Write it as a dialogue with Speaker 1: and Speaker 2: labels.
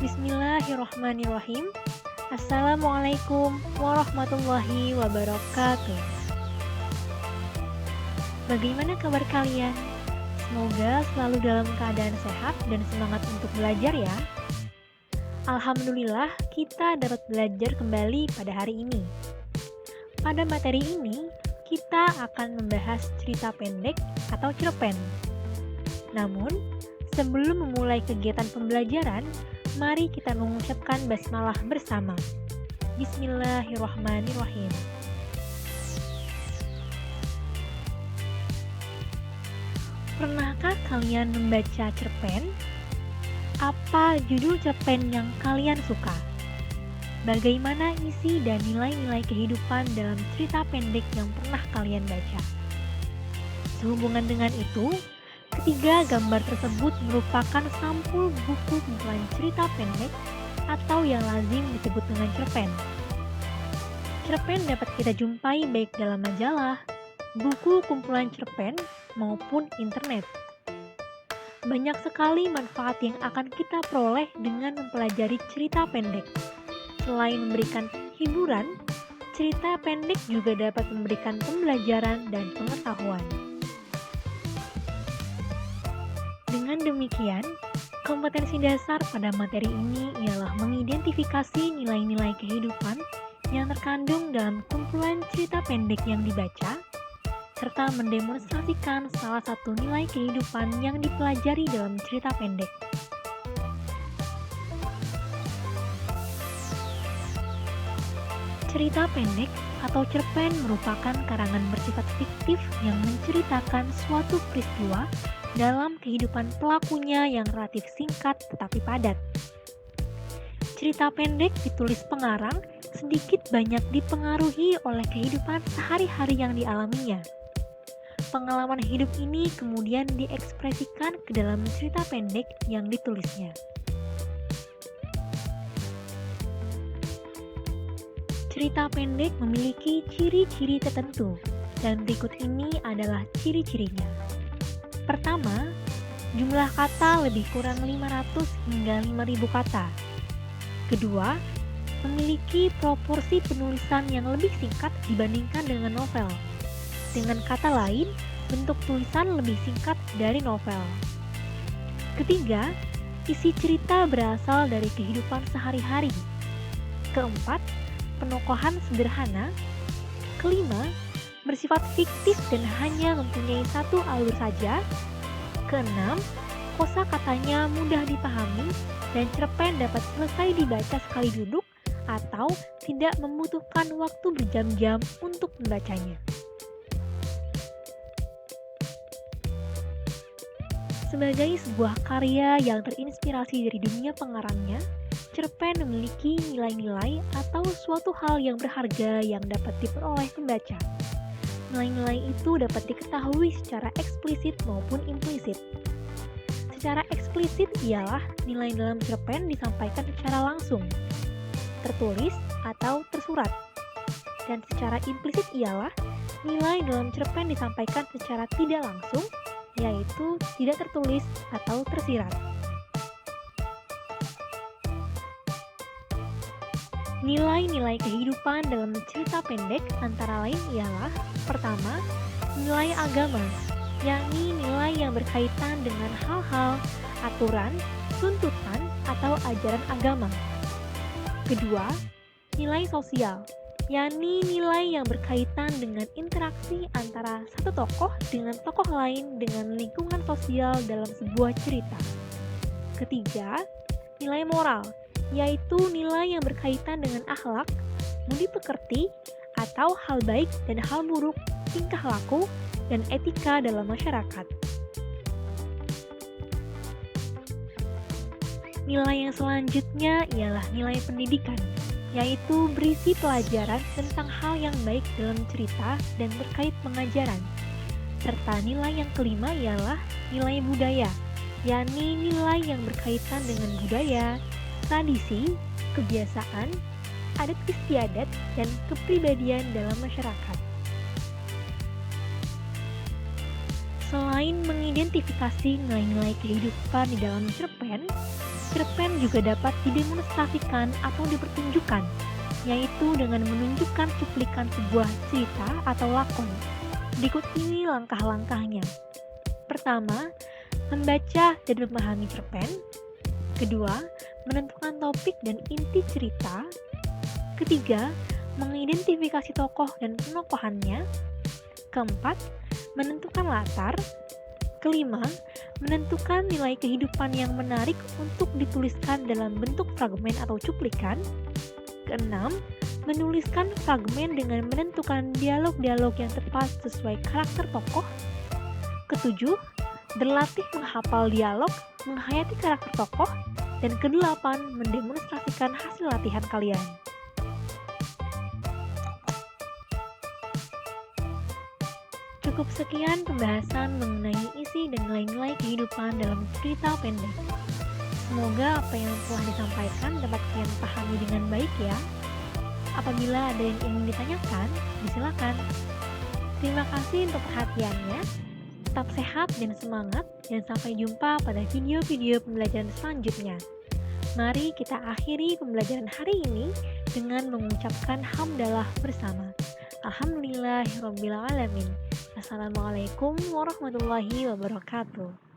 Speaker 1: Bismillahirrahmanirrahim. Assalamualaikum warahmatullahi wabarakatuh. Bagaimana kabar kalian? Semoga selalu dalam keadaan sehat dan semangat untuk belajar ya. Alhamdulillah kita dapat belajar kembali pada hari ini. Pada materi ini, kita akan membahas cerita pendek atau cerpen. Namun, sebelum memulai kegiatan pembelajaran, mari kita mengucapkan basmalah bersama. Bismillahirrahmanirrahim. Pernahkah kalian membaca cerpen? Apa judul cerpen yang kalian suka? Bagaimana isi dan nilai-nilai kehidupan dalam cerita pendek yang pernah kalian baca? Sehubungan dengan itu, ketiga gambar tersebut merupakan sampul buku kumpulan cerita pendek atau yang lazim disebut dengan cerpen. Cerpen dapat kita jumpai baik dalam majalah, buku kumpulan cerpen, maupun internet. Banyak sekali manfaat yang akan kita peroleh dengan mempelajari cerita pendek. Selain memberikan hiburan, cerita pendek juga dapat memberikan pembelajaran dan pengetahuan. Dengan demikian, kompetensi dasar pada materi ini ialah mengidentifikasi nilai-nilai kehidupan yang terkandung dalam kumpulan cerita pendek yang dibaca, serta mendemonstrasikan salah satu nilai kehidupan yang dipelajari dalam cerita pendek. Cerita pendek atau cerpen merupakan karangan bersifat fiktif yang menceritakan suatu peristiwa dalam kehidupan pelakunya yang relatif singkat tetapi padat. Cerita pendek ditulis pengarang sedikit banyak dipengaruhi oleh kehidupan sehari-hari yang dialaminya. Pengalaman hidup ini kemudian diekspresikan ke dalam cerita pendek yang ditulisnya. Cerita pendek memiliki ciri-ciri tertentu, dan berikut ini adalah ciri-cirinya. Pertama, jumlah kata lebih kurang 500 hingga 5.000 kata. Kedua, memiliki proporsi penulisan yang lebih singkat dibandingkan dengan novel. Dengan kata lain, bentuk tulisan lebih singkat dari novel. Ketiga, isi cerita berasal dari kehidupan sehari-hari. Keempat, penokohan sederhana. Kelima, bersifat fiktif dan hanya mempunyai satu alur saja. Keenam, kosakatanya mudah dipahami dan cerpen dapat selesai dibaca sekali duduk atau tidak membutuhkan waktu berjam-jam untuk membacanya. Sebagai sebuah karya yang terinspirasi dari dunia pengarangnya, cerpen memiliki nilai-nilai atau suatu hal yang berharga yang dapat diperoleh pembaca. Nilai-nilai itu dapat diketahui secara eksplisit maupun implisit. Secara eksplisit ialah nilai dalam cerpen disampaikan secara langsung, tertulis atau tersurat. Dan secara implisit ialah nilai dalam cerpen disampaikan secara tidak langsung, yaitu tidak tertulis atau tersirat. Nilai-nilai kehidupan dalam cerita pendek antara lain ialah: pertama, nilai agama, yakni nilai yang berkaitan dengan hal-hal, aturan, tuntutan, atau ajaran agama. Kedua, nilai sosial, yakni nilai yang berkaitan dengan interaksi antara satu tokoh dengan tokoh lain dengan lingkungan sosial dalam sebuah cerita. Ketiga, nilai moral, yaitu nilai yang berkaitan dengan akhlak, budi pekerti, atau hal baik dan hal buruk, tingkah laku, dan etika dalam masyarakat. Nilai yang selanjutnya ialah nilai pendidikan, yaitu berisi pelajaran tentang hal yang baik dalam cerita dan terkait pengajaran. Serta nilai yang kelima ialah nilai budaya, yakni nilai yang berkaitan dengan budaya, tradisi, kebiasaan, adat istiadat, dan kepribadian dalam masyarakat. Selain mengidentifikasi nilai-nilai kehidupan di dalam cerpen, Cerpen juga dapat didemonstrasikan atau dipertunjukkan, yaitu dengan menunjukkan cuplikan sebuah cerita atau lakon. Berikut ini langkah-langkahnya. Pertama, membaca dan memahami cerpen. Kedua, menentukan topik dan inti cerita. Ketiga, mengidentifikasi tokoh dan penokohannya. Keempat, menentukan latar. Kelima, menentukan nilai kehidupan yang menarik untuk dituliskan dalam bentuk fragmen atau cuplikan. Keenam, menuliskan fragmen dengan menentukan dialog-dialog yang tepat sesuai karakter tokoh. Ketujuh, berlatih menghafal dialog, menghayati karakter tokoh. Dan kedelapan, mendemonstrasikan hasil latihan kalian. Cukup sekian pembahasan mengenai isi dan nilai-nilai kehidupan dalam cerita pendek. Semoga apa yang telah disampaikan dapat kalian pahami dengan baik ya. Apabila ada yang ingin ditanyakan, silakan. Terima kasih untuk perhatiannya. Tetap sehat dan semangat, dan sampai jumpa pada video-video pembelajaran selanjutnya. Mari kita akhiri pembelajaran hari ini dengan mengucapkan hamdalah bersama. Alhamdulillahirrabbilalamin. Assalamualaikum warahmatullahi wabarakatuh.